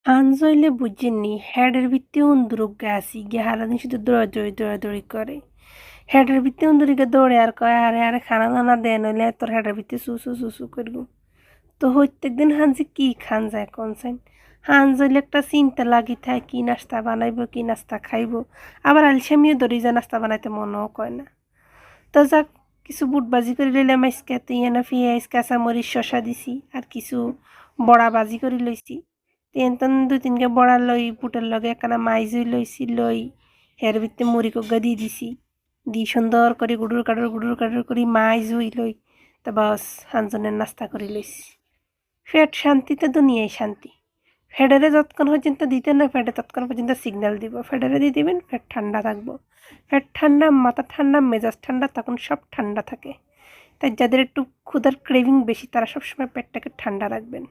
আনজইলে বুঝছেননি হেডের ভিত্তি উন্দুরুক গাছি গিয়ে হারাদিন শুধু দৌড়াদৌড়ি করে হেডের ভিত্তি উন্দুরিকে দৌড়ে আর কয় আরে আরে খানা দানা দে নইলে তোর হেডের ভিত্তি সু করব তো প্রত্যেক দিন হানজি কি খান যায় কনসেন হানজইলে একটা চিন্তা লাগি থাকে কি নাস্তা বানাইব কি নাস্তা খাইব আবার আলসামিও ধরি যে নাস্তা বানাইতে মনও কয় না তো যাক কিছু বুট বাজি করে লইলাম আজকে তিয়ানা পেঁয়াজ কাঁচামরিচ শসা দিছি আর কিছু বড়া বাজি করে লইছি তেন দুই তিনকে বড়া লই বুটের লগে একখানা মাইজই লইছি লই হের ভিতরে মুড়ি কগা দিয়ে দিছি দি সুন্দর করে গুড়ুর কাটুর করে মাইজ হই লই তা বাস হানজনের নাস্তা করে লইছি ফেট শান্তিতে দুনিয়ায় শান্তি ফেডারে যতক্ষণ পর্যন্ত দিতে না ফেডে ততক্ষণ পর্যন্ত সিগন্যাল দিব ফেডারে দিয়ে দিবেন ফেট ঠান্ডা থাকবো ফেট ঠান্ডা মাথা ঠান্ডা মেজাজ ঠান্ডা তখন সব ঠান্ডা থাকে তাই যাদের একটু ক্ষুধার ক্রেভিং বেশি তারা সবসময় পেটটাকে ঠান্ডা রাখবেন।